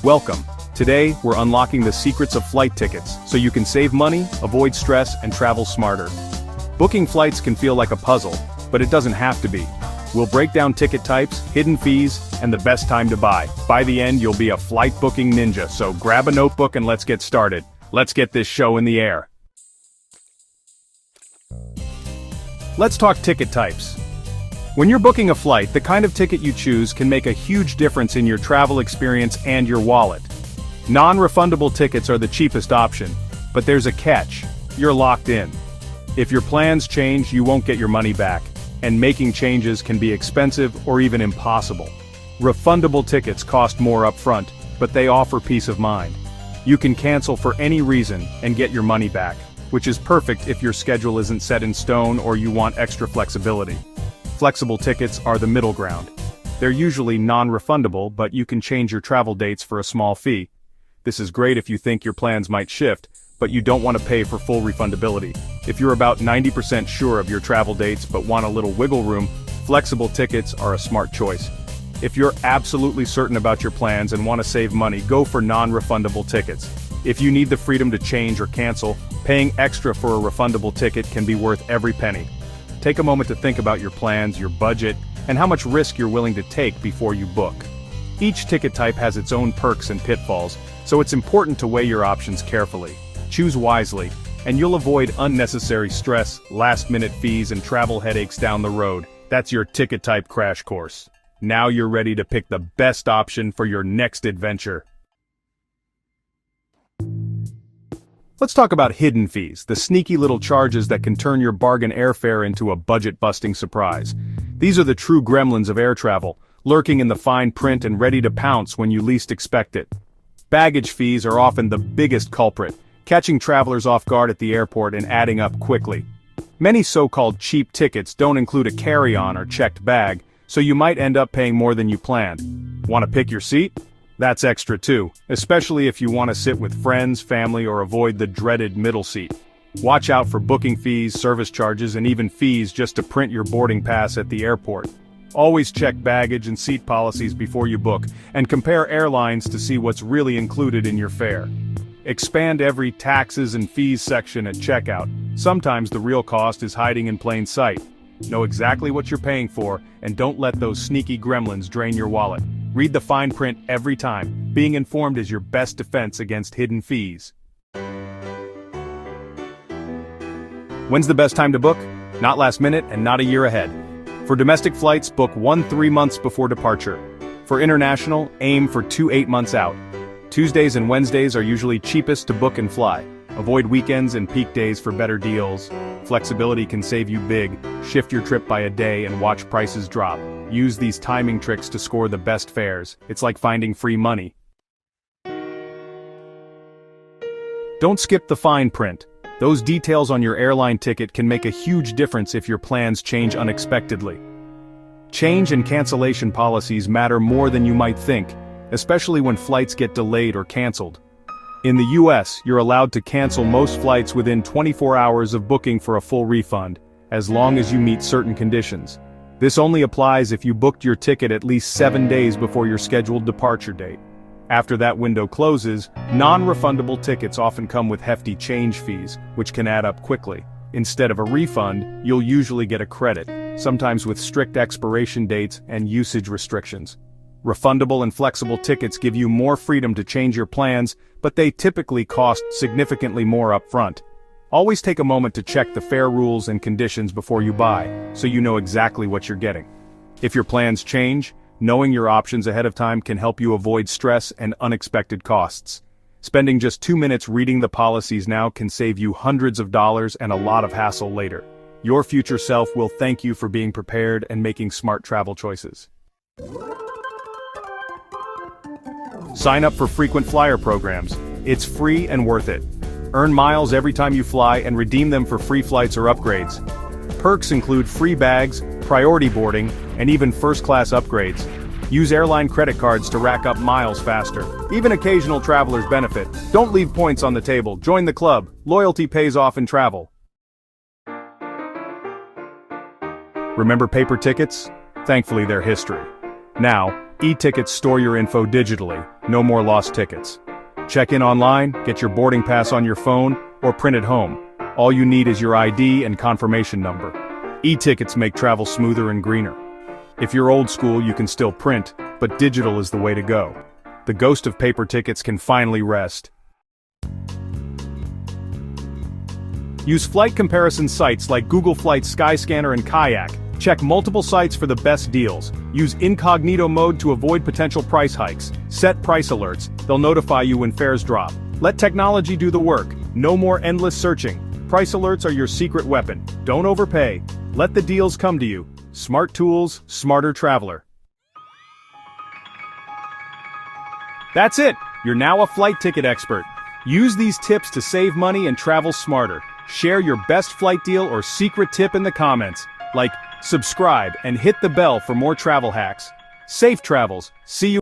Welcome. Today, we're unlocking the secrets of flight tickets, so you can save money, avoid stress, and travel smarter. Booking flights can feel like a puzzle, but it doesn't have to be. We'll break down ticket types, hidden fees, and the best time to buy. By the end, you'll be a flight booking ninja, so grab a notebook and let's get started. Let's get this show in the air. Let's talk ticket types. When you're booking a flight, the kind of ticket you choose can make a huge difference in your travel experience and your wallet. Non-refundable tickets are the cheapest option, but there's a catch: you're locked in. If your plans change, you won't get your money back, and making changes can be expensive or even impossible. Refundable tickets cost more upfront, but they offer peace of mind. You can cancel for any reason and get your money back, which is perfect if your schedule isn't set in stone or you want extra flexibility. Flexible tickets are the middle ground. They're usually non-refundable, but you can change your travel dates for a small fee. This is great if you think your plans might shift, but you don't want to pay for full refundability. If you're about 90% sure of your travel dates but want a little wiggle room, flexible tickets are a smart choice. If you're absolutely certain about your plans and want to save money, go for non-refundable tickets. If you need the freedom to change or cancel, paying extra for a refundable ticket can be worth every penny. Take a moment to think about your plans, your budget, and how much risk you're willing to take before you book. Each ticket type has its own perks and pitfalls, so it's important to weigh your options carefully. Choose wisely, and you'll avoid unnecessary stress, last-minute fees, and travel headaches down the road. That's your ticket type crash course. Now you're ready to pick the best option for your next adventure. Let's talk about hidden fees, the sneaky little charges that can turn your bargain airfare into a budget-busting surprise. These are the true gremlins of air travel, lurking in the fine print and ready to pounce when you least expect it. Baggage fees are often the biggest culprit, catching travelers off guard at the airport and adding up quickly. Many so-called cheap tickets don't include a carry-on or checked bag, so you might end up paying more than you planned. Want to pick your seat? That's extra too, especially if you want to sit with friends, family, or avoid the dreaded middle seat. Watch out for booking fees, service charges, and even fees just to print your boarding pass at the airport. Always check baggage and seat policies before you book, and compare airlines to see what's really included in your fare. Expand every taxes and fees section at checkout. Sometimes the real cost is hiding in plain sight. Know exactly what you're paying for, and don't let those sneaky gremlins drain your wallet. Read the fine print every time. Being informed is your best defense against hidden fees. When's the best time to book? Not last minute and not a year ahead. For domestic flights, book 3 months before departure. For international, aim for 8 months out. Tuesdays and Wednesdays are usually cheapest to book and fly. Avoid weekends and peak days for better deals. Flexibility can save you big. Shift your trip by a day and watch prices drop. Use these timing tricks to score the best fares. It's like finding free money. Don't skip the fine print. Those details on your airline ticket can make a huge difference if your plans change unexpectedly. Change and cancellation policies matter more than you might think, especially when flights get delayed or canceled. In the US, you're allowed to cancel most flights within 24 hours of booking for a full refund, as long as you meet certain conditions. This only applies if you booked your ticket at least 7 days before your scheduled departure date. After that window closes, non-refundable tickets often come with hefty change fees, which can add up quickly. Instead of a refund, you'll usually get a credit, sometimes with strict expiration dates and usage restrictions. Refundable and flexible tickets give you more freedom to change your plans, but they typically cost significantly more upfront. Always take a moment to check the fare rules and conditions before you buy, so you know exactly what you're getting. If your plans change, knowing your options ahead of time can help you avoid stress and unexpected costs. Spending just 2 minutes reading the policies now can save you hundreds of dollars and a lot of hassle later. Your future self will thank you for being prepared and making smart travel choices. Sign up for frequent flyer programs. It's free and worth it. Earn miles every time you fly and redeem them for free flights or upgrades. Perks include free bags, priority boarding, and even first-class upgrades. Use airline credit cards to rack up miles faster. Even occasional travelers benefit. Don't leave points on the table. Join the club. Loyalty pays off in travel. Remember paper tickets? Thankfully, they're history. Now, E-tickets store your info digitally, no more lost tickets. Check in online, get your boarding pass on your phone, or print it home. All you need is your ID and confirmation number. E-tickets make travel smoother and greener. If you're old school, you can still print, but digital is the way to go. The ghost of paper tickets can finally rest. Use flight comparison sites like Google Flights, Skyscanner, and Kayak. Check multiple sites for the best deals. Use incognito mode to avoid potential price hikes. Set price alerts. They'll notify you when fares drop. Let technology do the work. No more endless searching. Price alerts are your secret weapon. Don't overpay. Let the deals come to you. Smart tools, smarter traveler. That's it! You're now a flight ticket expert. Use these tips to save money and travel smarter. Share your best flight deal or secret tip in the comments. Like, subscribe, and hit the bell for more travel hacks. Safe travels. See you.